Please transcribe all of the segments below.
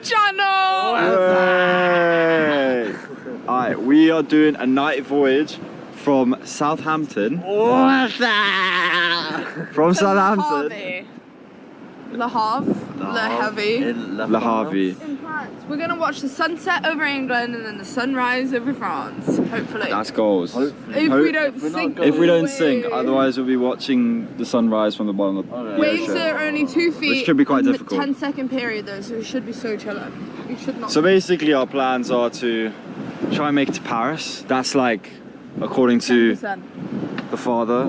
channel! Alright, we are doing a night voyage from Southampton. What's that? From Southampton. Le Havre. Le Havre. Le Havre. In France. We're gonna watch the sunset over England and then the sunrise over France. Hopefully. That's goals. If we don't sink. If we don't sink, otherwise we'll be watching the sunrise from the bottom of the Waves ocean. are only 2 feet. Which could be quite in difficult. The 10-second period though, so we should be so chilling. We should not. So basically our plans are to try and make it to Paris. That's like, according to 10%. the father,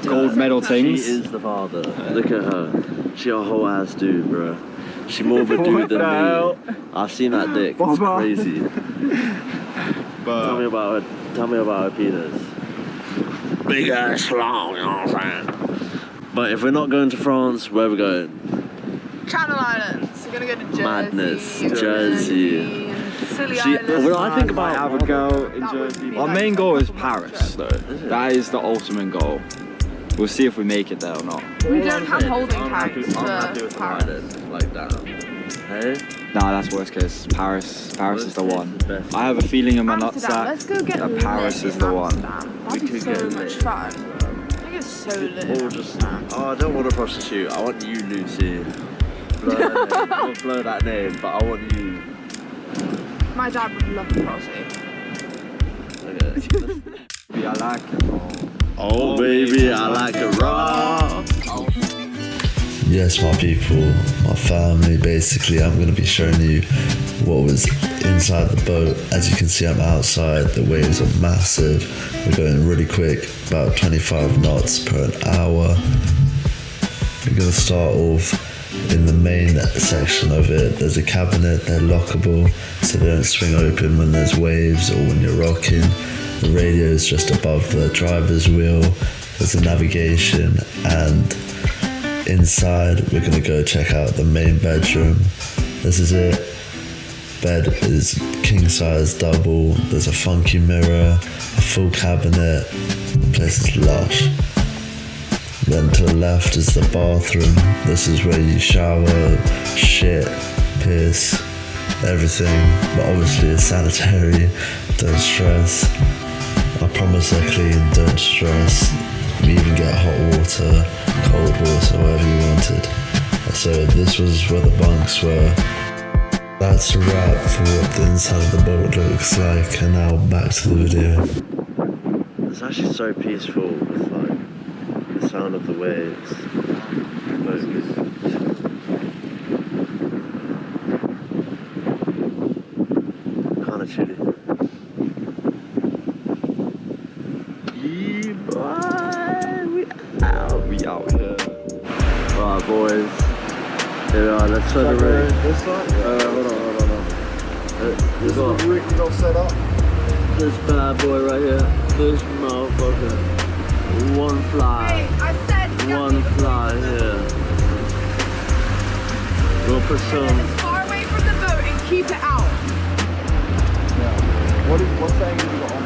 gold medal She things. is the father. Look at her. She a whole ass dude, bro. She more of a dude than me. I've seen that dick. It's crazy. But Tell me about her penis. Big ass long, you know what I'm saying? But if we're not going to France, where are we going? Channel Islands. We're gonna go to Jersey. Madness. and Jersey. and Scilly See, Islands. when I think I about have a girl in That would Jersey. be Our like main a goal is couple Paris, month though. That is the ultimate goal. We'll see if we make it there or not. We don't have holding I'm happy tanks with for the Paris. island, like that. Hey? Nah, that's worst case. Paris is the Worst one. case is best. I have a feeling in my Amsterdam. nutsack Let's go get that lit Paris in is the one. Amsterdam. We That'd be could so get much lit. fun. I think it's so lit. in Or just, Amsterdam. oh, I don't want a prostitute. I want you, Lucy. Blow that name. Don't blow that name, but I want you. My dad would love the prostitute. Okay. Yeah, I like it. Oh, baby, I like it raw. Yes, my people, my family, basically I'm going to be showing you what was inside the boat. As you can see, I'm outside, the waves are massive, we're going really quick, about 25 knots per hour. We're going to start off in the main section of it. There's a cabinet, they're lockable, so they don't swing open when there's waves or when you're rocking. The radio is just above the driver's wheel, there's a navigation, and inside, we're gonna go check out the main bedroom. This is it. Bed is king size double. There's a funky mirror, a full cabinet. The place is lush. Then to the left is the bathroom. This is where you shower, shit, piss, everything. But obviously it's sanitary. Don't stress. I promise they're clean. Don't stress. We even get hot water, cold water, whatever you wanted. So this was where the bunks were. That's a wrap for what the inside of the boat looks like, and now back to the video. It's actually so peaceful with like the sound of the waves. Kind of chilly. We out here. Alright, boys. Here we are. Let's turn the rig. This side? Hold on. We got You got set up? this bad boy right here. This motherfucker. One fly. I said One fly here. We'll put Get some. as far away from the boat and keep it out. What's that you got on?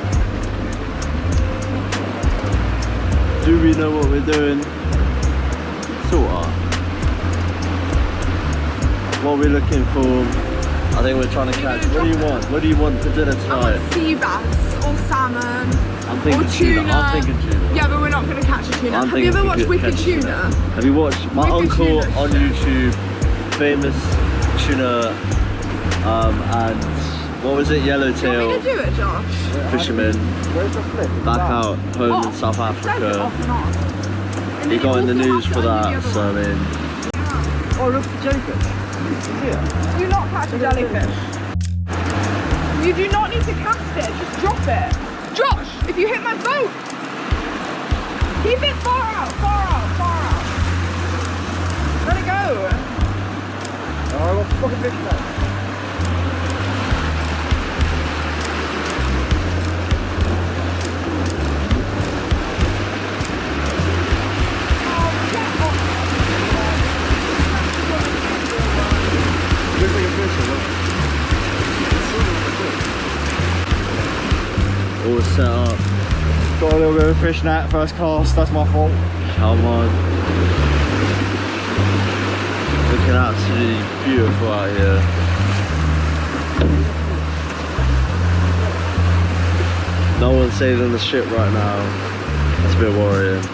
Do we know what we're doing? Sorta. What we're looking for? I think we're trying to catch. What do you want? What do you want for dinner I tonight? want sea bass or salmon. I'm thinking or tuna. I'm thinking tuna. Yeah, but we're not going to catch a tuna. I'm Have you thinking ever we watched could Wicked catch Tuna? Have you watched my Wicked uncle tuna on show. YouTube? Famous tuna, and what was it? Do you want me Yellowtail to do it, Josh? fisherman Where's the flip? back out home in Off. South It says it Africa. off and on. And He then got in the also news have for to undo that, the other so I one. mean, Oh, look, the jellyfish. Here. Do not catch a jellyfish. You do not need to cast it, just drop it. Josh, if you hit my boat, keep it far out, far out, far out. Let it go. Oh, I got fucking fish now. Looks like a fish, or what? all set up. Got a little bit of a fish net, first cast, that's my fault. Come on. Looking absolutely beautiful chill out here. No one's sailing the ship right now. It's a bit worrying.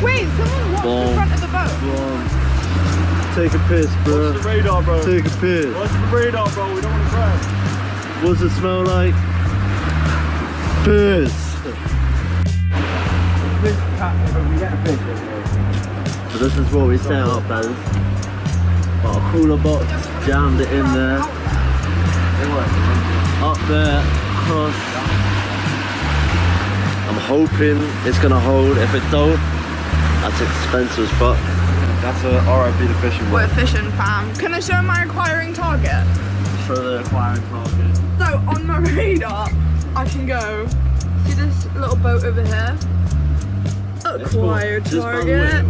Wait, someone walked in front of the boat. Take a piss, bro. What's the radar, bro? Take a piss. What's the radar, bro? We don't want to crash. What's it smell like? Piss. So this is what we set up as. Got a cooler box, jammed it in there. Up there, across. I'm hoping it's gonna hold. If it don't, that's expensive as fuck. That's a RIP the fishing We're boat. fishing, fam. Can I show my acquiring target? Show the acquiring target. So on my radar, I can go. See this little boat over here? Acquired target.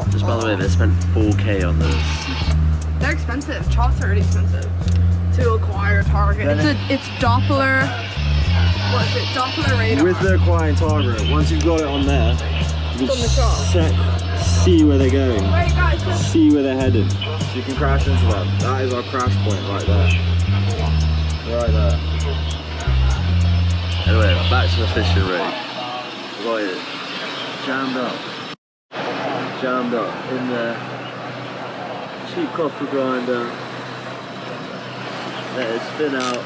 Just by the way, they spent 4K on this. They're expensive. Charts are really expensive to acquire target. It's Doppler. What is it? Doppler radar. With the acquiring target, once you've got it on there, you It's on the chart. see where they're going. Wait, guys. Just See where they're headed. So you can crash into them. That is our crash point right there. Right there. Anyway, back to the fishing rig. We got it jammed up in there. Cheap coffee grinder. Let it spin out.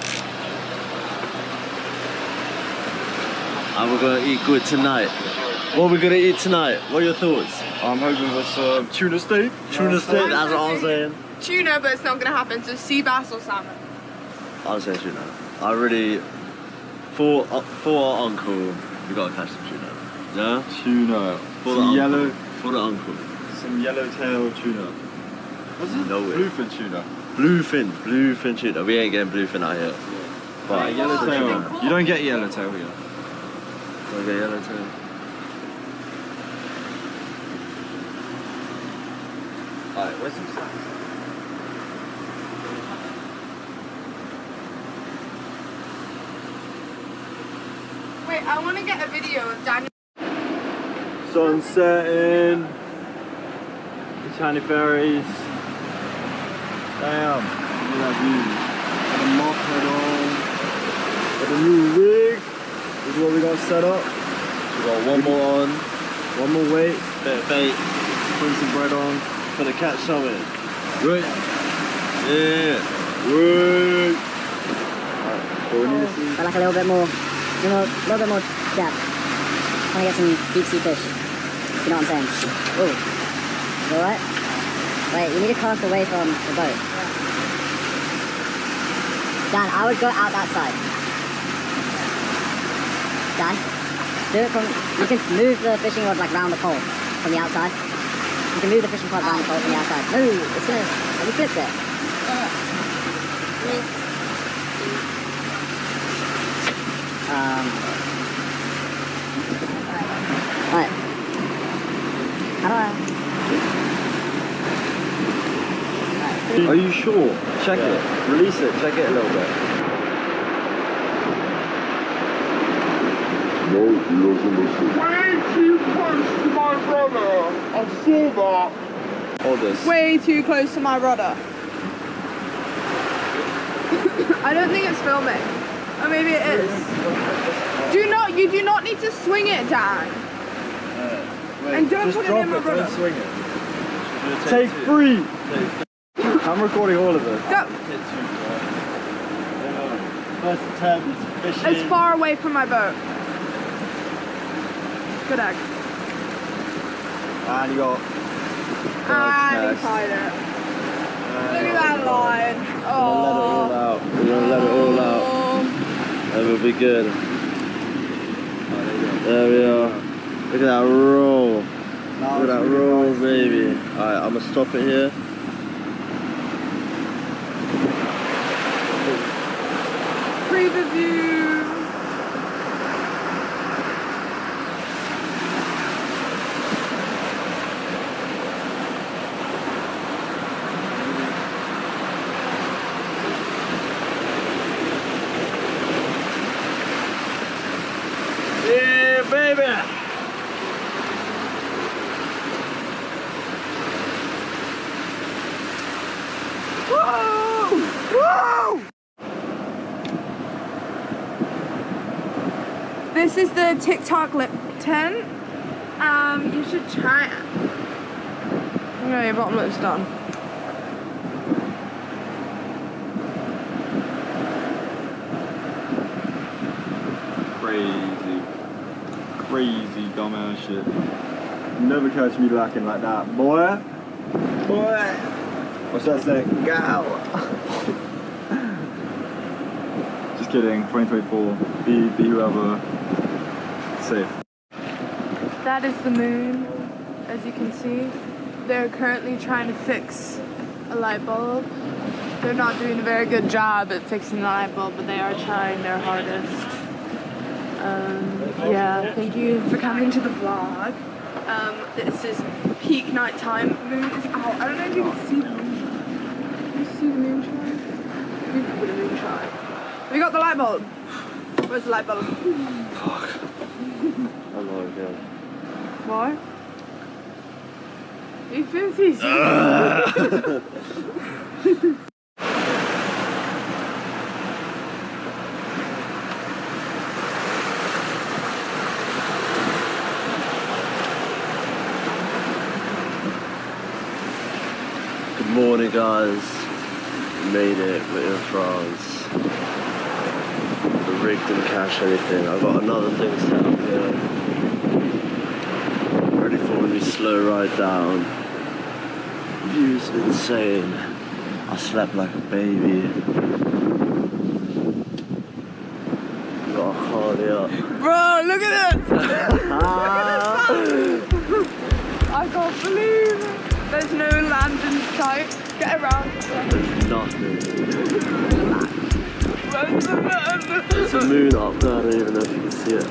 And we're gonna eat good tonight. What are we gonna eat tonight? What are your thoughts? I'm hoping for some tuna steak. Tuna steak, that's what I'm saying. tuna, but it's not gonna happen. So sea bass or salmon. I'll say tuna. I really, for our uncle, we gotta catch some tuna. Yeah? Tuna. For Some the yellow. uncle. For the uncle. Some yellowtail tuna. What's it? No way. Bluefin tuna. Bluefin tuna. We ain't getting bluefin out here. But Yellowtail. You don't get yellowtail here. Okay, yellowtail. Alright, where's some snacks? Wait, I want to get a video of Daniel. Sun setting. The tiny ferries. Damn. Look at that view. Got a mop head on. Got a new rig. This is what we got set up. We got one more on. One more weight. Bit of bait. Putting some bread on. Gonna catch something. Right. Yeah. Wait. But like a little bit more depth. Trying to get some deep sea fish. You know what I'm saying? Ooh. You alright? Wait, you need to cast away from the boat. Dan, I would go out that side. Dan, do it from, you can move the fishing rod like round the pole from the outside. You can move the fishing rod round the pole from the outside. No, it's gonna, have you flipped it? Right. How do I? Are you sure? Check it. Release it. Check it a little bit. Way too close to my brother. I saw that. Hold this. Way too close to my rudder. I don't think it's filming. Or maybe it is. You do not need to swing it down. And don't put it in my rudder. Don't swing it. Take 3. I'm recording all of this. Go. First attempt, fishing. As far away from my boat. Good egg. And you got. And he tied it. Look at that line. Oh. We're gonna let it all out. That will be good. There we are. Look at that roll. Look at that roll, baby. Alright, I'm gonna stop it here. Preview. Yeah, baby! is the TikTok Lipton. You should try it. Okay, your bottom lip's done. Crazy dumbass shit. Never catch me lacking like that, boy. What's that say? Go. Just kidding. 2024. Be whoever. Safe. That is the moon, as you can see. They're currently trying to fix a light bulb. They're not doing a very good job at fixing the light bulb, but they are trying their hardest. Yeah, thank you for coming to the vlog. This is peak nighttime. Moon is out. I don't know if you can see the moon. Can you see the moon shine? You can put a moon shine. We got the light bulb. Where's the light bulb? Fuck. I'm not again. Why? You feel easy. Good morning, guys. Made it. We're in France. The rig didn't cache anything. I've got another thing set up here. Ready for a new slow ride down. View's insane. I slept like a baby. Got a Harley up. Bro, look at it! I can't believe it. There's no land in sight. Get around. There's nothing. Where's the land? There's a moon up there. I don't even know if you can see it.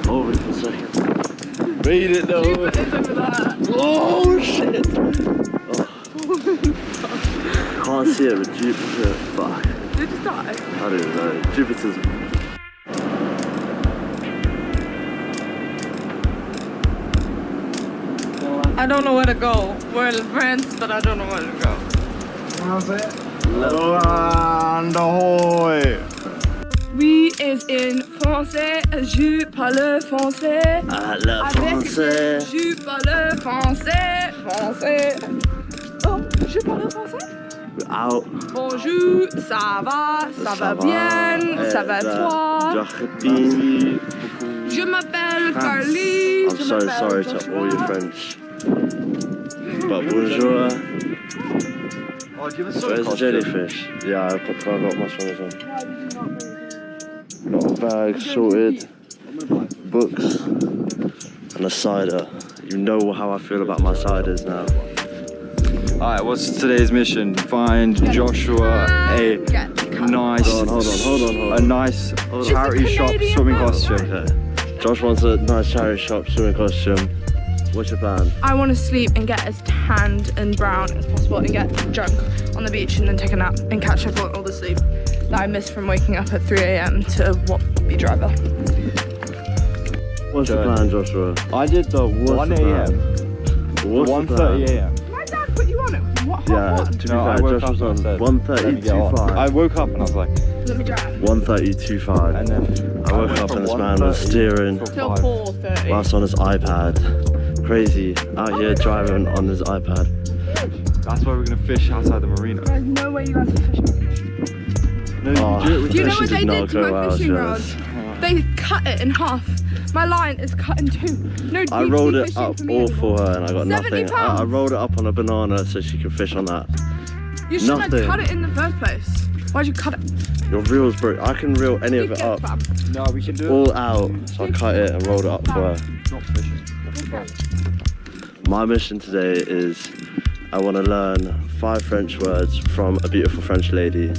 Hold it for a second. Read it though. Jupiter's over there. Oh shit! Oh. Can't see it, but Jupiter. Fuck. Did it just die? I don't even know. Jupiter's. I don't know where to go. We're in France, but I don't know where to go. And ahoy! We is in français. Je parle français. Ah, le français. Je parle français. Français. Oh, je parle français. We're out. Bonjour, ça va bien, ça va toi. Je m'appelle Carly. I'm so sorry to all your French. But bonjour. Oh, do you have a Where's the jellyfish? Yeah, I got mushrooms on. Got a bag sorted, books, and a cider. You know how I feel about my ciders now. Alright, what's today's mission? Find Joshua a nice, Hold on. a nice charity shop swimming costume. Okay. Josh wants a nice charity shop swimming costume. What's your plan? I want to sleep and get as tanned and brown as possible and get drunk on the beach and then take a nap and catch up on all the sleep that I missed from waking up at 3 a.m. to be driver. What's your plan, Joshua? I did the 1 a.m. 1:30 a.m. My dad put you on it. What? Yeah, to be fair, Josh was on 1:30.25. I woke up and I was like, Let me drive. 1:30.25. and then I woke up and this man was steering Till 4:30. whilst on his iPad. Crazy, out here driving on his iPad. That's why we're gonna fish outside the marina. There's no way you guys are fishing. No, Oh, Do you know what fishing they did not did to go my well, fishing rod? Josh. They cut it in half. My line is cut in two. No deep I rolled sea it fishing up for me all anymore. for her and I got 70 nothing. I pounds. rolled it up on a banana so she could fish on that. You shouldn't nothing. have cut it in the first place. Why'd you cut it? Your reel's broke. I can reel any of it up No, we can do all out. So I cut it and rolled it up for her. Not fishing. My mission today is I want to learn 5 French words from a beautiful French lady.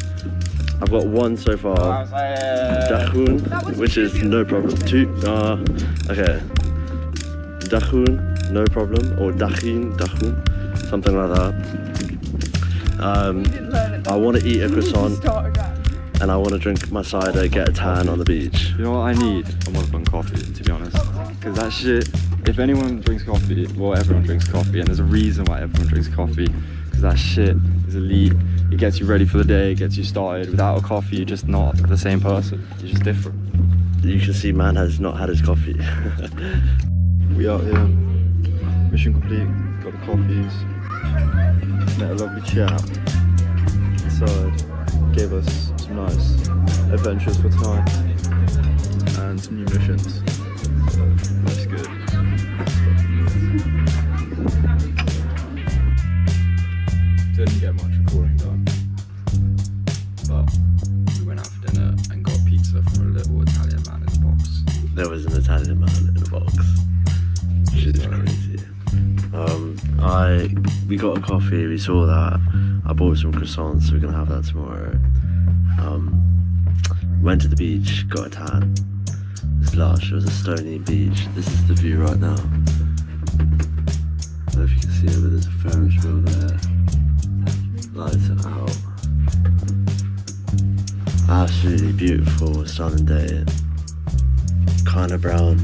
I've got one so far. Dachoun, which is no problem. Okay. Dachoun, no problem. Or Dachoun, something like that. I want to eat a croissant and I want to drink my cider, get a tan on the beach. You know what I need? A motherfucking coffee, to be honest. Because that shit, if anyone drinks coffee, well, everyone drinks coffee, and there's a reason why everyone drinks coffee. Because that shit is elite. It gets you ready for the day, it gets you started. Without a coffee, you're just not the same person. You're just different. you can see man has not had his coffee. We out here. Mission complete. Got the coffees. Met a lovely chap inside. Gave us some nice adventures for tonight and some new missions. So that's good. Didn't get much recording done, but we went out for dinner and got pizza from a little Italian man in the box. There was an Italian man in the box, which is crazy. We got a coffee, we saw that. I bought some croissants, so we're gonna have that tomorrow. Went to the beach, got a tan. It's lush, it was a stony beach. This is the view right now. I don't know if you can see it, but there's a Ferris wheel there. Lights it out. Absolutely beautiful, stunning day. Kinda brown,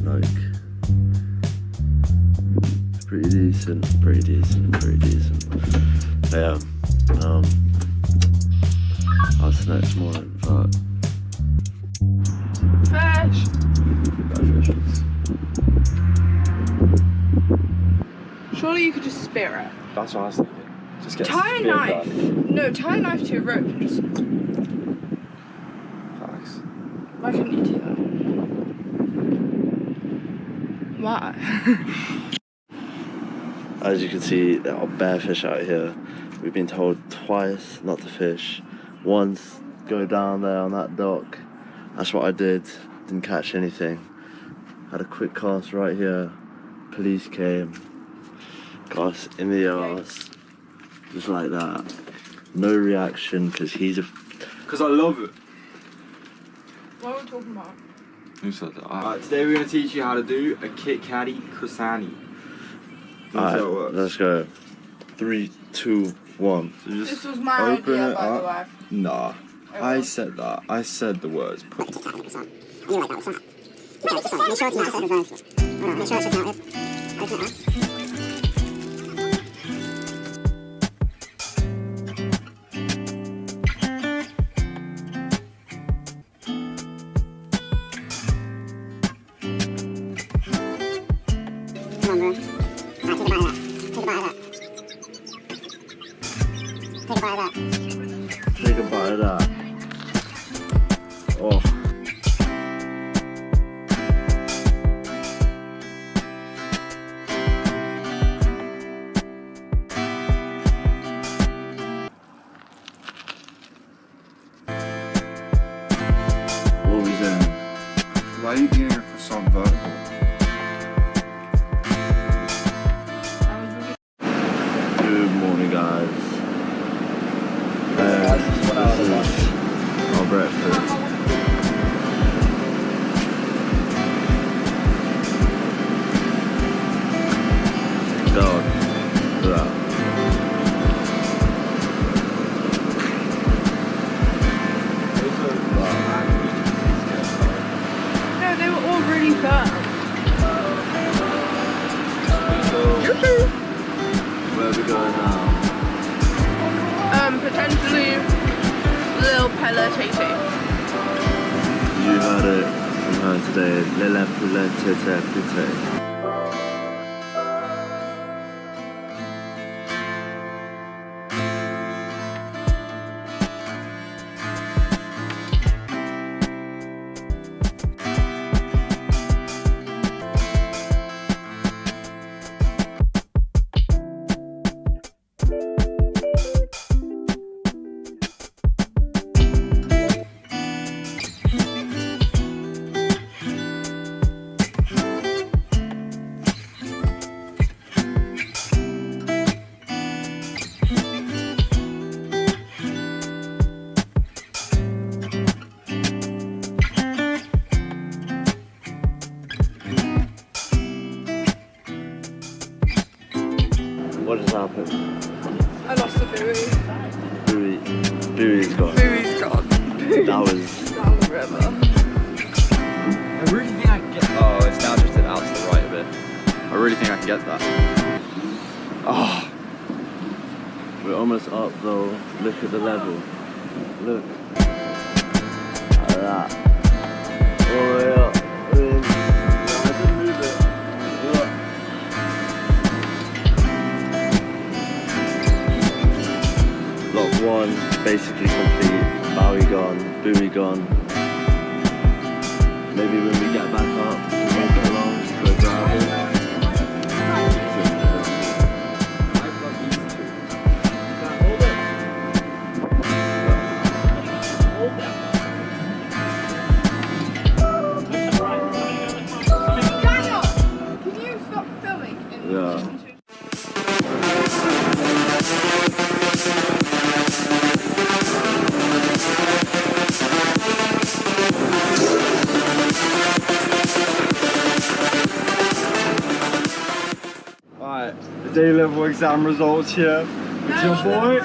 like, pretty decent. But yeah, that's the next morning, but Fish. Surely you could just spear it. That's what I was thinking. Just get Tie a knife. No, tie a knife to a rope and just. Facts. Why couldn't you do that? Why? as you can see, there are bare fish out here. We've been told twice not to fish. Once, go down there on that dock. That's what I did. Didn't catch anything. Had a quick cast right here. Police came. Got us in the arse. Just like that. No reaction because he's a... Because I love it. What are we talking about? Who said that? Alright, today we're going to teach you how to do a Kit Katti croissant. Alright, let's go. 3, 2, 1. So just This was my open idea, it by the up. way. Nah, I said that. I said the words. Take a bite of that. Oh. What are we doing? Why are you eating a croissant vertical? Good morning, guys. This is our breakfast. God, look at that. No, they were all really firm. Where are we going now? Potentially Lil Pella Titi. You heard it from her today. Lila Pulente Pute. What has happened? I lost the buoy. Buoy's gone. Buoy's gone. That was... Down the river. I really think I can get. Oh, it's now drifted out to the right a bit. I really think I can get that. Oh, We're almost up though. Look at the level. Look at that. All the way up. I mean, I can move it. Look. Lot 1 basically complete. Bowie gone, Boomy gone. Maybe when we get back up, we'll go along, go driving. Daniel, can you stop filming? Yeah. Alright, the A-level exam results here. With your boy.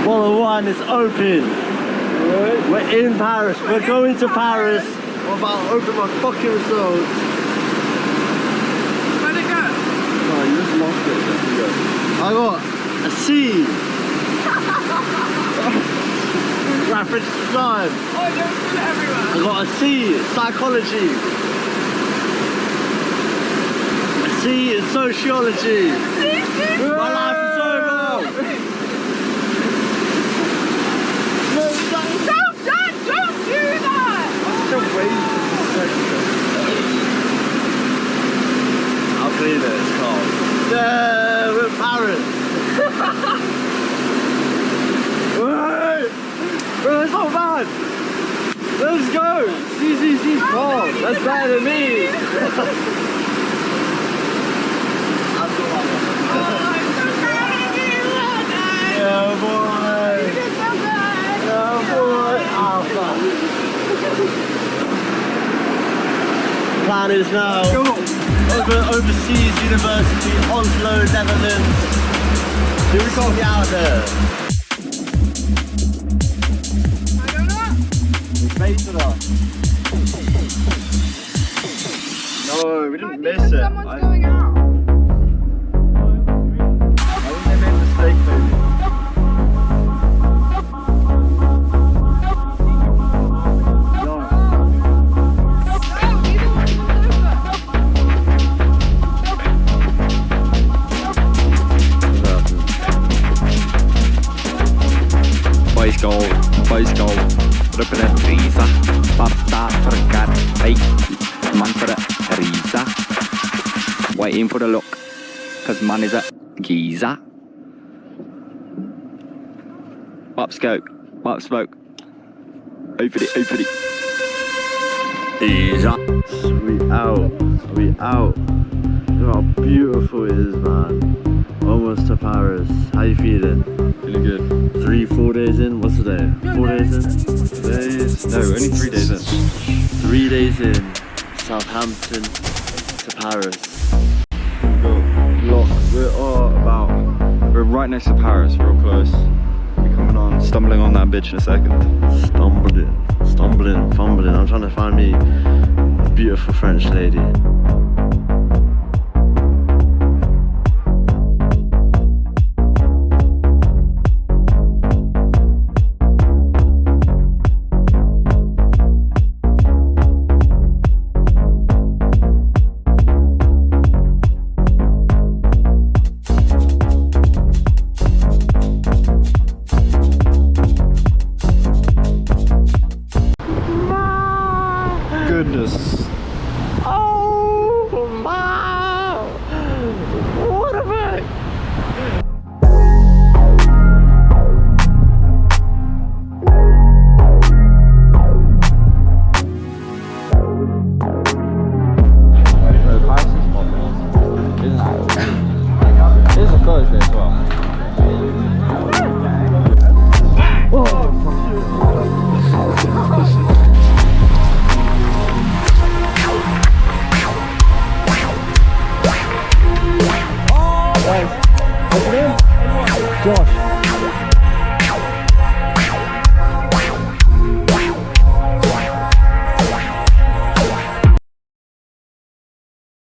Bottle 1 is open. We're in Paris. We're going to Paris. I'm about to open my fucking results. Where'd it go? Oh, you just lost it. There you go. I got a C. Rapid design. Oh, don't spill it everywhere. I got a C. Psychology. A C in sociology. My life is over. Don't, Dad, don't do that! I'll clean it. It's cold. Yeah, we're in Paris. Bro, that's not bad. Let's go. CCC's calm. That's better than me. Yeah, boy. Yeah, boy. Oh, fuck. Plan is now overseas university, Oslo, Netherlands. Here we go. Get out there. Face it up. No, we didn't miss it. Someone's going out. I think they made a mistake, maybe. Boys go, roepen het Risa, Sparta verkaart, hey, man for the Risa, waiting for the look, cause man is a geezer. Up smoke, open it, Risa. We out. Look how beautiful it is, man. Almost to Paris. How you feeling? Feeling good. 3-4 days in? What's the day? 4 days in? Days? No, only 3 days in. 3 days in. Southampton to Paris. We're right next to Paris, real close. We're coming on, stumbling on that bitch in a second. Stumbling, fumbling. I'm trying to find me a beautiful French lady. Goodness. Oh, wow! What a bag!